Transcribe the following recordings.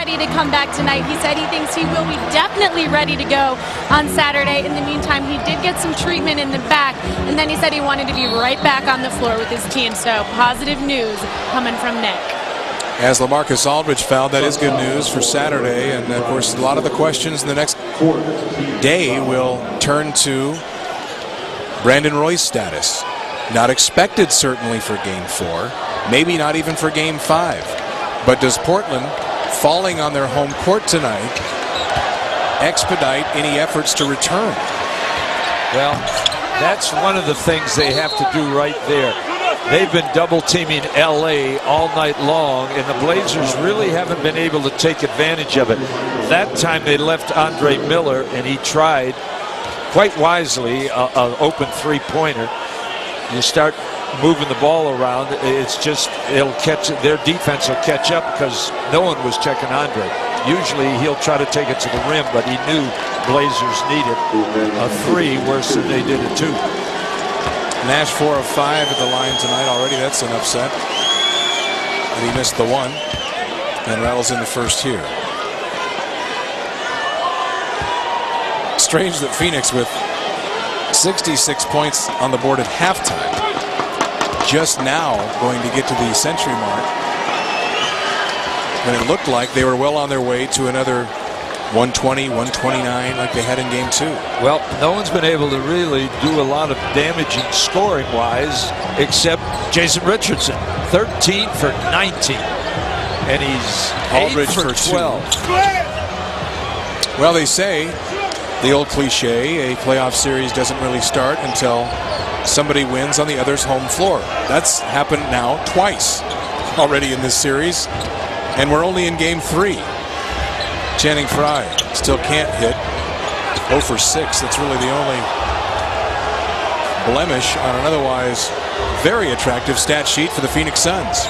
ready to come back tonight. He said he thinks he will be definitely ready to go on Saturday. In the meantime, he did get some treatment in the back, and then he said he wanted to be right back on the floor with his team. So positive news coming from Nick. As LaMarcus Aldridge found, that is good news for Saturday. And, of course, a lot of the questions in the next day will turn to Brandon Roy's status. Not expected, certainly, for Game 4. Maybe not even for Game 5. But does Portland, falling on their home court tonight, expedite any efforts to return? Well, that's one of the things they have to do right there. They've been double teaming LA all night long, and the Blazers really haven't been able to take advantage of it. That time they left Andre Miller, and he tried quite wisely an open three-pointer. You start moving the ball around, it's just their defense will catch up because no one was checking Andre. Usually he'll try to take it to the rim, but he knew Blazers needed a three worse than they did a two. Nash 4 of 5 at the line tonight already. That's an upset. And he missed the one and rattles in the first here. Strange that Phoenix, with 66 points on the board at halftime, just now going to get to the century mark, when it looked like they were well on their way to another 120, 129 like they had in Game 2. Well, no one's been able to really do a lot of damaging scoring-wise except Jason Richardson. 13 for 19. And he's Aldridge for 12. Well, they say, the old cliche, a playoff series doesn't really start until somebody wins on the other's home floor. That's happened now twice already in this series, and we're only in Game 3. Channing Frye still can't hit. 0 for 6. That's really the only blemish on an otherwise very attractive stat sheet for the Phoenix Suns.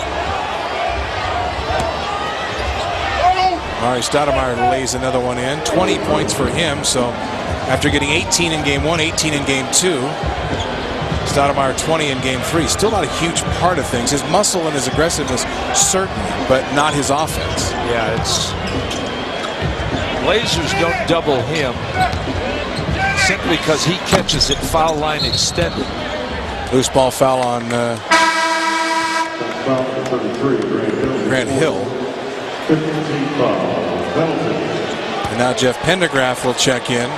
Amar'e Stoudemire lays another one in. 20 points for him. So after getting 18 in Game 1, 18 in Game 2, Stoudemire 20 in Game 3. Still not a huge part of things. His muscle and his aggressiveness, certainly, but not his offense. Yeah, it's... Blazers don't double him simply because he catches it foul line extended. Loose ball foul on Grant Hill. And now Jeff Pendergraft will check in.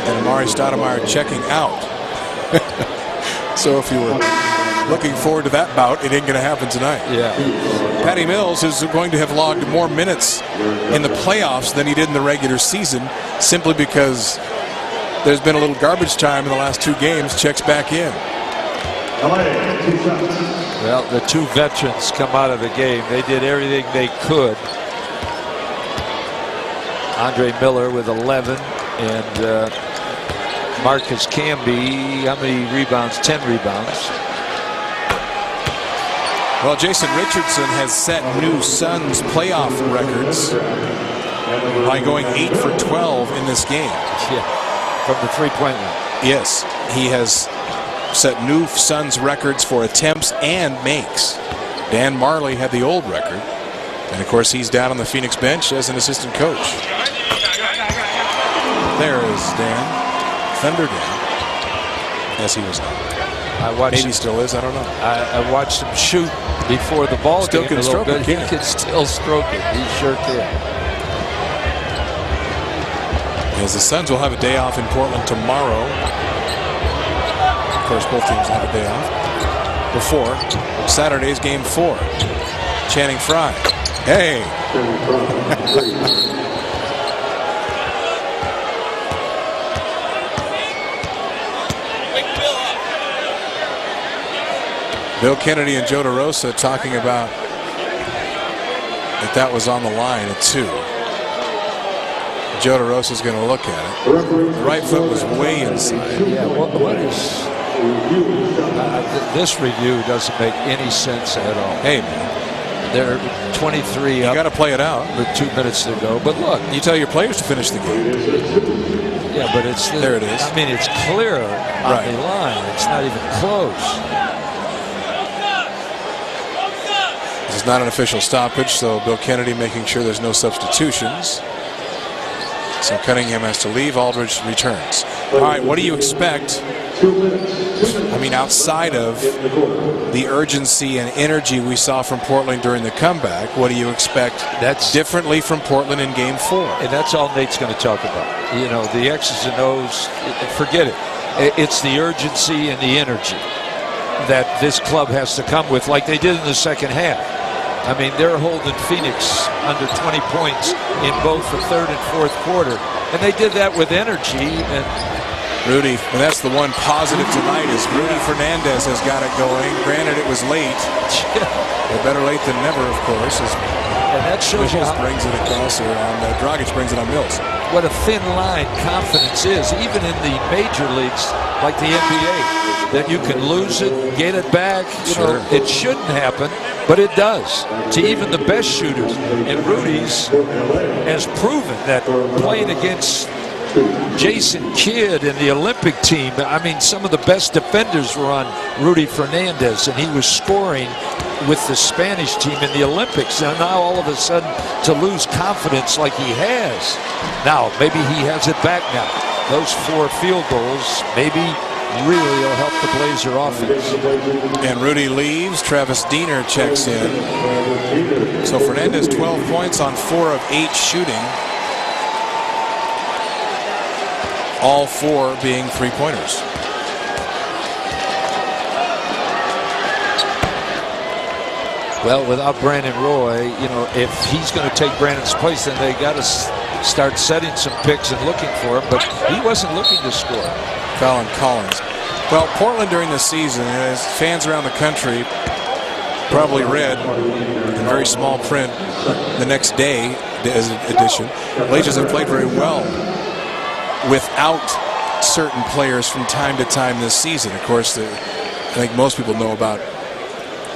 And Amar'e Stoudemire checking out. So if you were looking forward to that bout, it ain't going to happen tonight. Yeah. Patty Mills is going to have logged more minutes in the playoffs than he did in the regular season, simply because there's been a little garbage time in the last 2 games. Checks back in. Well, the 2 veterans come out of the game. They did everything they could. Andre Miller with 11, and Marcus Camby, how many rebounds? 10 rebounds. Well, Jason Richardson has set new Suns playoff records by going 8 for 12 in this game. Yeah, from the three-point line. Yes, he has set new Suns records for attempts and makes. Dan Marley had the old record. And, of course, he's down on the Phoenix bench as an assistant coach. There is Dan. Thunder Dan. Yes, he was not. Maybe still is. I don't know. I watched him shoot before the ball still game can a little stroke bit. it, He can still stroke it. He sure can. As the Suns will have a day off in Portland tomorrow. Of course, both teams have a day off before Saturday's Game 4. Channing Frye. Hey. Bill Kennedy and Joe DeRosa talking about that was on the line at 2. Joe DeRosa is going to look at it. The right foot was way inside. Yeah, what is... this review doesn't make any sense at all. Hey, man. They're 23 up. You got to play it out. With 2 minutes to go. But look. You tell your players to finish the game. Yeah, but it's... There it is. I mean, it's clear on the line. It's not even close. This is not an official stoppage, so Bill Kennedy making sure there's no substitutions. So Cunningham has to leave. Aldridge returns. All right, what do you expect? I mean, outside of the urgency and energy we saw from Portland during the comeback, what do you expect differently from Portland in Game 4? And that's all Nate's going to talk about. You know, the X's and O's, forget it. It's the urgency and the energy that this club has to come with, like they did in the second half. I mean, they're holding Phoenix under 20 points in both the third and fourth quarter, and they did that with energy. And Rudy, and that's the one positive tonight is Rudy Fernandez has got it going. Granted, it was late. But better late than never, of course. And that shows you how brings it across here on Dragic brings it on Mills. What a thin line confidence is, even in the major leagues like the NBA, that you can lose it, get it back. You know, it shouldn't happen, but it does to even the best shooters. And Rudy's has proven that playing against Jason Kidd and the Olympic team, I mean, some of the best defenders were on Rudy Fernandez, and he was scoring with the Spanish team in the Olympics. And now all of a sudden to lose confidence like he has. Now, maybe he has it back now. Those 4 field goals maybe really will help the Blazer offense. And Rudy leaves. Travis Diener checks in. So Fernandez 12 points on 4 of 8 shooting. All 4 being 3-pointers. Well, without Brandon Roy, you know, if he's going to take Brandon's place, then they got to start setting some picks and looking for him. But he wasn't looking to score. Colin Collins. Well, Portland during the season, as fans around the country probably read in very small print the next day as an edition, Blazers have played very well without certain players from time to time this season. Of course, I think most people know about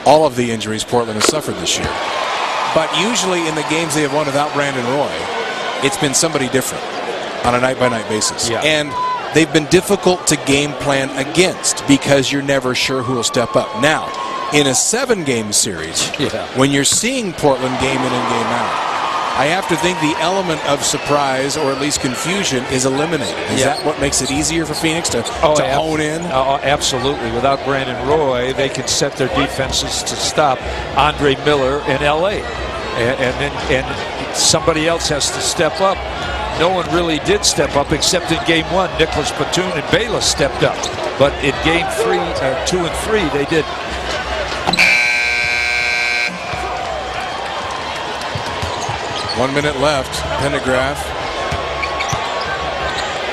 all of the injuries Portland has suffered this year. But usually in the games they have won without Brandon Roy, it's been somebody different on a night-by-night basis. Yeah. And they've been difficult to game plan against because you're never sure who will step up. Now, in a 7-game series, when you're seeing Portland game in and game out, I have to think the element of surprise or at least confusion is eliminated. Is that what makes it easier for Phoenix to hone in? Absolutely. Without Brandon Roy, they can set their defenses to stop Andre Miller in L.A. And somebody else has to step up. No one really did step up except in Game 1. Nicholas Batum and Bayless stepped up. But in Game 2 and 3, they did. 1 minute left. Pendergraph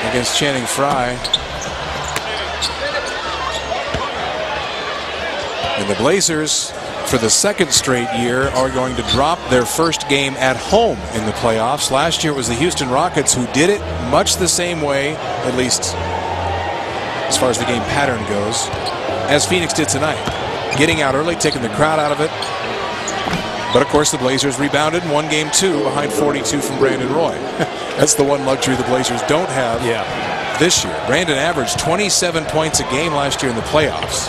against Channing Frye. And the Blazers, for the 2nd straight year, are going to drop their first game at home in the playoffs. Last year it was the Houston Rockets who did it much the same way, at least as far as the game pattern goes, as Phoenix did tonight. Getting out early, taking the crowd out of it. But, of course, the Blazers rebounded and won Game 2 behind 42 from Brandon Roy. That's the one luxury the Blazers don't have this year. Brandon averaged 27 points a game last year in the playoffs.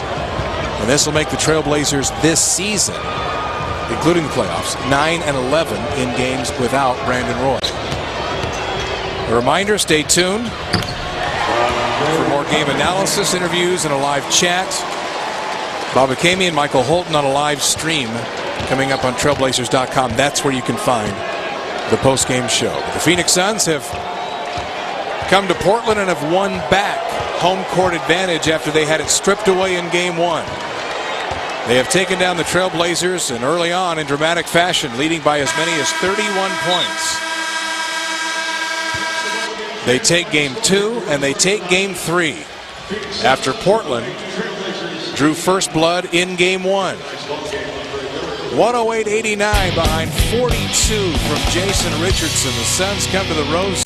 And this will make the Trailblazers this season, including the playoffs, 9-11 in games without Brandon Roy. A reminder, stay tuned for more game analysis, interviews, and a live chat. Bob Akemi and Michael Holton on a live stream coming up on Trailblazers.com. That's where you can find the post-game show. But the Phoenix Suns have come to Portland and have won back home court advantage after they had it stripped away in Game 1. They have taken down the Trailblazers, and early on in dramatic fashion, leading by as many as 31 points. They take Game 2 and they take Game 3 after Portland drew first blood in Game 1. 108-89 behind 42 from Jason Richardson. The Suns come to the Rose